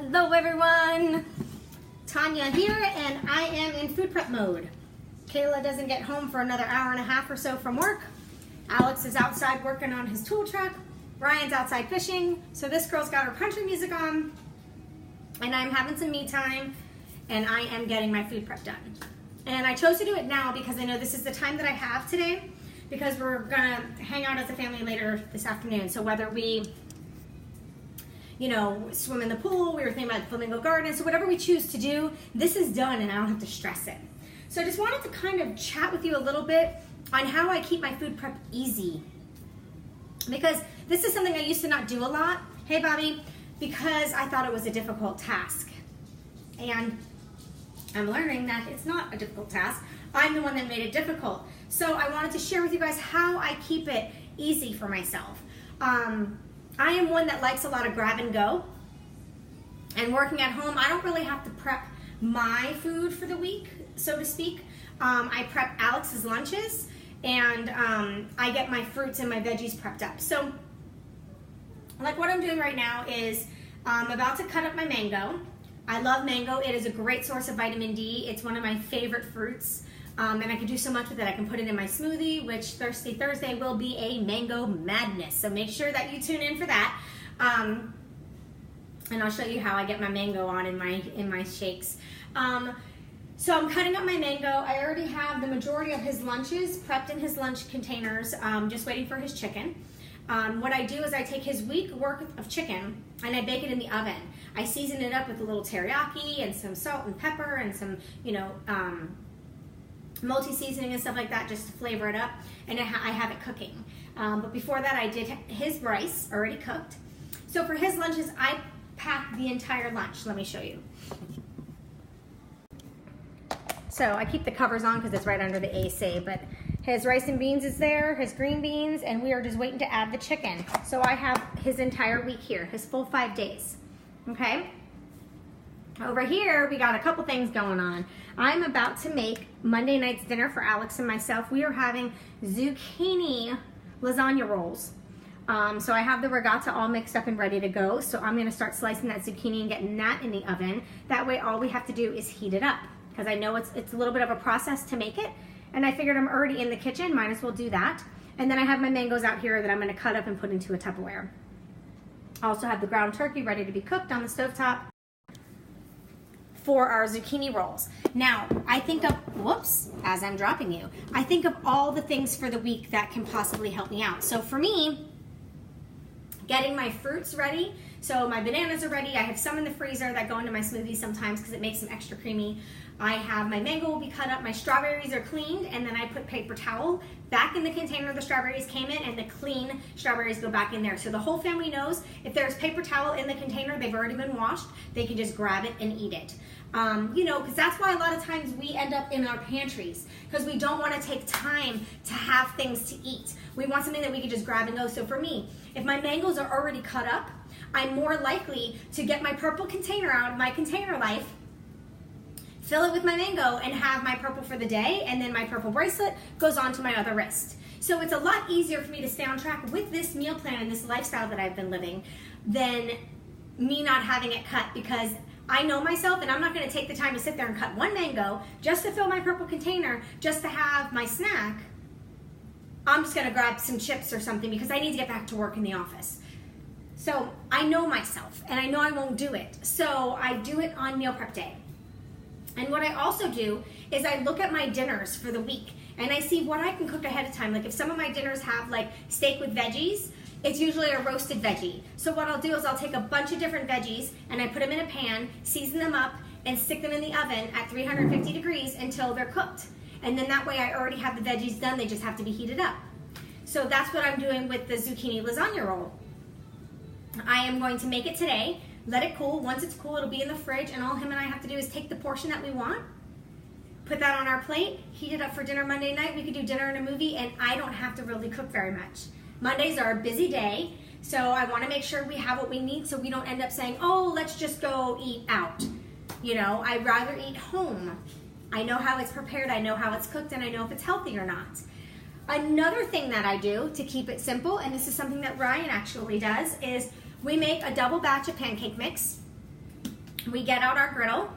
Hello everyone, Tanya here, and I am in food prep mode. Kayla doesn't get home for another hour and a half or so from work. Alex is outside working on his tool truck. Ryan's outside fishing. So this girl's got her country music on, and I'm having some me time, and I am getting my food prep done. And I chose to do it now because I know this is the time that I have today, because we're gonna hang out as a family later this afternoon. So whether we swim in the pool, we were thinking about the Flamingo Garden, so whatever we choose to do, this is done and I don't have to stress it. So I just wanted to kind of chat with you a little bit on how I keep my food prep easy. Because this is something I used to not do a lot, hey Bobby, because I thought it was a difficult task. And I'm learning that it's not a difficult task. I'm the one that made it difficult. So I wanted to share with you guys how I keep it easy for myself. I am one that likes a lot of grab and go, and working at home, I don't really have to prep my food for the week, so to speak. I prep Alex's lunches, and I get my fruits and my veggies prepped up. So like what I'm doing right now is I'm about to cut up my mango. I love mango. It is a great source of vitamin D. It's one of my favorite fruits. And I can do so much with it. I can put it in my smoothie, which Thirsty Thursday will be a mango madness. So make sure that you tune in for that. And I'll show you how I get my mango on in my shakes. So I'm cutting up my mango. I already have the majority of his lunches prepped in his lunch containers, just waiting for his chicken. What I do is I take his week worth of chicken and I bake it in the oven. I season it up with a little teriyaki and some salt and pepper and some, multi-seasoning and stuff like that, just to flavor it up, and I have it cooking. But before that, I did his rice already cooked. So for his lunches, I pack the entire lunch. Let me show you. So I keep the covers on because it's right under the AC, but his rice and beans is there, his green beans, and we are just waiting to add the chicken. So I have his entire week here, his full 5 days, okay? Over here, we got a couple things going on. I'm about to make Monday night's dinner for Alex and myself. We are having zucchini lasagna rolls. So I have the regatta all mixed up and ready to go. So I'm gonna start slicing that zucchini and getting that in the oven. That way all we have to do is heat it up, because I know it's a little bit of a process to make it. And I figured I'm already in the kitchen, might as well do that. And then I have my mangoes out here that I'm gonna cut up and put into a Tupperware. I also have the ground turkey ready to be cooked on the stovetop for our zucchini rolls. Now, I think of, as I'm dropping you, I think of all the things for the week that can possibly help me out. So for me, getting my fruits ready, so my bananas are ready. I have some in the freezer that go into my smoothies sometimes because it makes them extra creamy. I have my mango will be cut up, my strawberries are cleaned, and then I put paper towel back in the container the strawberries came in, and the clean strawberries go back in there. So the whole family knows if there's paper towel in the container, they've already been washed, they can just grab it and eat it. Because that's why a lot of times we end up in our pantries, because we don't want to take time to have things to eat. We want something that we can just grab and go. So for me, if my mangoes are already cut up, I'm more likely to get my purple container out of my container life, fill it with my mango, and have my purple for the day, and then my purple bracelet goes on to my other wrist. So it's a lot easier for me to stay on track with this meal plan and this lifestyle that I've been living than me not having it cut, because I know myself and I'm not gonna take the time to sit there and cut one mango just to fill my purple container, just to have my snack. I'm just gonna grab some chips or something because I need to get back to work in the office. So I know myself and I know I won't do it. So I do it on meal prep day. And what I also do is I look at my dinners for the week and I see what I can cook ahead of time. Like if some of my dinners have like steak with veggies, it's usually a roasted veggie. So what I'll do is I'll take a bunch of different veggies and I put them in a pan, season them up, and stick them in the oven at 350 degrees until they're cooked. And then that way I already have the veggies done, they just have to be heated up. So that's what I'm doing with the zucchini lasagna roll. I am going to make it today, let it cool. Once it's cool, it'll be in the fridge, and all him and I have to do is take the portion that we want, put that on our plate, heat it up for dinner Monday night. We could do dinner and a movie, and I don't have to really cook very much. Mondays are a busy day, so I want to make sure we have what we need so we don't end up saying, oh, let's just go eat out. I'd rather eat home. I know how it's prepared, I know how it's cooked, and I know if it's healthy or not. Another thing that I do to keep it simple, and this is something that Ryan actually does, is we make a double batch of pancake mix. we get out our griddle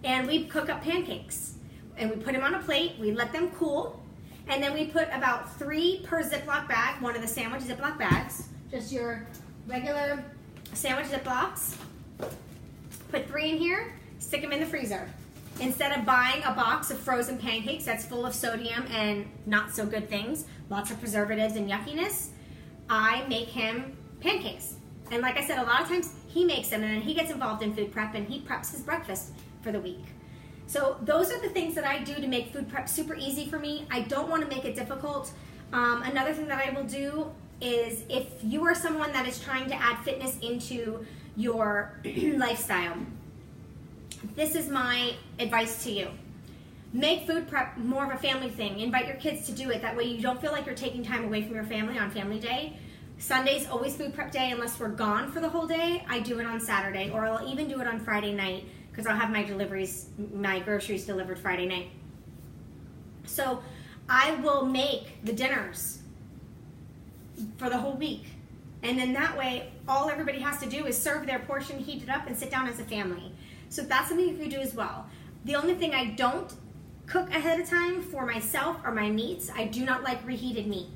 and we cook up pancakes. And we put them on a plate, we let them cool, and then we put about 3 per Ziploc bag, one of the sandwich Ziploc bags, just your regular sandwich Ziplocs. Put 3 in here, stick them in the freezer. Instead of buying a box of frozen pancakes that's full of sodium and not so good things, lots of preservatives and yuckiness, I make him pancakes. And like I said, a lot of times he makes them and then he gets involved in food prep and he preps his breakfast for the week. So those are the things that I do to make food prep super easy for me. I don't want to make it difficult. Another thing that I will do is if you are someone that is trying to add fitness into your lifestyle, this is my advice to you. Make food prep more of a family thing. Invite your kids to do it. That way you don't feel like you're taking time away from your family on family day. Sunday's always food prep day unless we're gone for the whole day. I do it on Saturday, or I'll even do it on Friday night because I'll have my groceries delivered Friday night. So I will make the dinners for the whole week. And then that way, all everybody has to do is serve their portion, heat it up, and sit down as a family. So that's something you can do as well. The only thing I don't cook ahead of time for myself are my meats. I do not like reheated meat.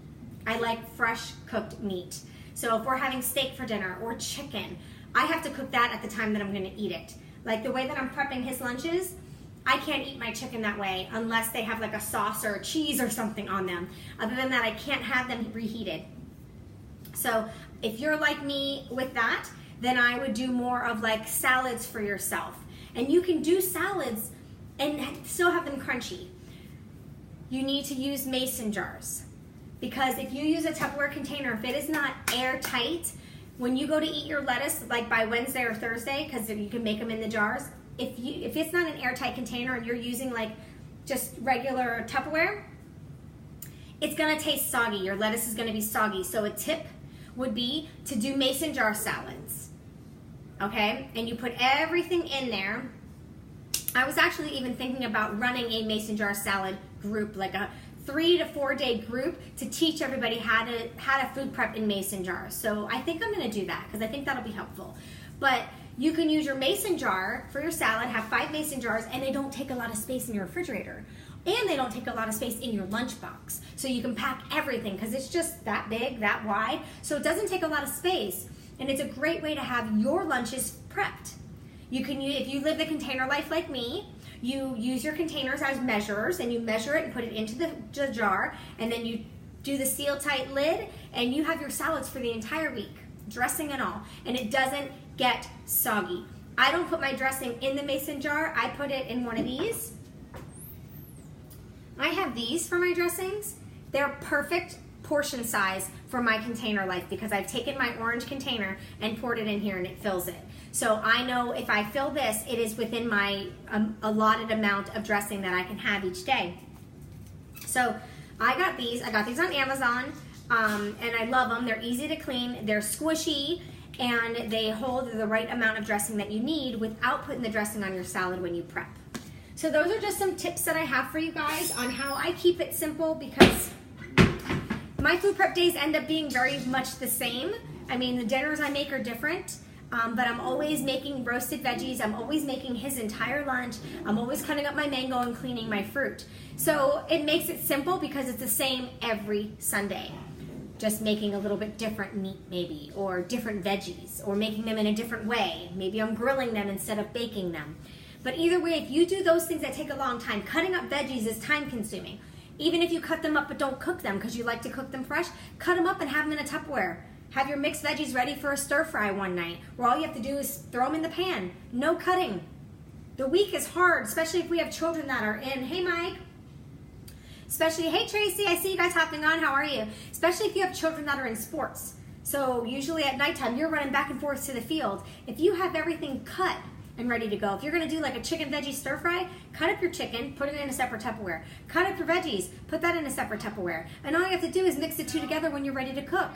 I like fresh cooked meat. So if we're having steak for dinner or chicken, I have to cook that at the time that I'm going to eat it. Like the way that I'm prepping his lunches, I can't eat my chicken that way unless they have like a sauce or cheese or something on them. Other than that, I can't have them reheated. So if you're like me with that, then I would do more of like salads for yourself. And you can do salads and still have them crunchy. You need to use mason jars. Because if you use a Tupperware container, if it is not airtight, when you go to eat your lettuce, like by Wednesday or Thursday, because you can make them in the jars, if it's not an airtight container and you're using like just regular Tupperware, it's gonna taste soggy. Your lettuce is gonna be soggy. So a tip would be to do mason jar salads, okay? And you put everything in there. I was actually even thinking about running a mason jar salad group, like a 3 to 4 day group to teach everybody how to food prep in mason jars. So I think I'm gonna do that because I think that'll be helpful. But you can use your mason jar for your salad, have 5 mason jars, and they don't take a lot of space in your refrigerator. And they don't take a lot of space in your lunchbox. So you can pack everything because it's just that big, that wide. So it doesn't take a lot of space. And it's a great way to have your lunches prepped. You can use, if you live the container life like me, you use your containers as measurers and you measure it and put it into the jar, and then you do the seal tight lid and you have your salads for the entire week, dressing and all, and it doesn't get soggy. I don't put my dressing in the mason jar. I put it in one of these. I have these for my dressings. They're perfect portion size for my container life because I've taken my orange container and poured it in here and it fills it. So I know if I fill this, it is within my allotted amount of dressing that I can have each day. So I got these on Amazon, and I love them. They're easy to clean, they're squishy, and they hold the right amount of dressing that you need without putting the dressing on your salad when you prep. So those are just some tips that I have for you guys on how I keep it simple because my food prep days end up being very much the same. I mean, the dinners I make are different. But I'm always making roasted veggies. I'm always making his entire lunch. I'm always cutting up my mango and cleaning my fruit. So it makes it simple because it's the same every Sunday. Just making a little bit different meat maybe, or different veggies, or making them in a different way. Maybe I'm grilling them instead of baking them. But either way, if you do those things that take a long time, cutting up veggies is time consuming. Even if you cut them up but don't cook them because you like to cook them fresh, cut them up and have them in a Tupperware. Have your mixed veggies ready for a stir fry one night where all you have to do is throw them in the pan. No cutting. The week is hard, especially if we have children that are in. Hey, Mike. Especially, hey, Tracy, I see you guys hopping on. How are you? Especially if you have children that are in sports. So usually at nighttime, you're running back and forth to the field. If you have everything cut and ready to go, if you're going to do like a chicken veggie stir fry, cut up your chicken, put it in a separate Tupperware. Cut up your veggies, put that in a separate Tupperware. And all you have to do is mix the two together when you're ready to cook.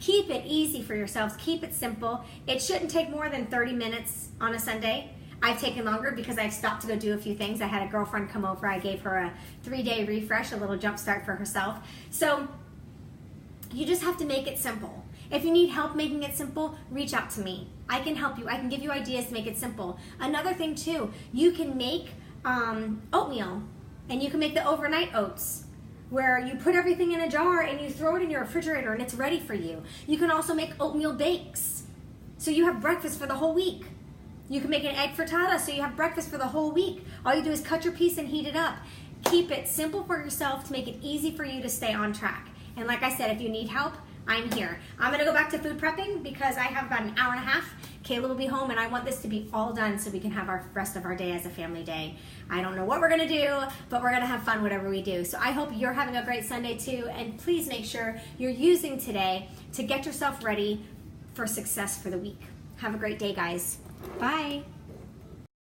Keep it easy for yourselves. Keep it simple. It shouldn't take more than 30 minutes on a Sunday. I've taken longer because I've stopped to go do a few things. I had a girlfriend come over. I gave her a 3-day refresh, a little jump start for herself. So you just have to make it simple. If you need help making it simple, reach out to me. I can help you. I can give you ideas to make it simple. Another thing too, you can make oatmeal, and you can make the overnight oats, where you put everything in a jar and you throw it in your refrigerator and it's ready for you. You can also make oatmeal bakes, so you have breakfast for the whole week. You can make an egg frittata, so you have breakfast for the whole week. All you do is cut your piece and heat it up. Keep it simple for yourself to make it easy for you to stay on track. And like I said, if you need help, I'm here. I'm gonna go back to food prepping because I have about an hour and a half. Kayla will be home, and I want this to be all done so we can have our rest of our day as a family day. I don't know what we're gonna do, but we're gonna have fun whatever we do. So I hope you're having a great Sunday too, and please make sure you're using today to get yourself ready for success for the week. Have a great day, guys. Bye.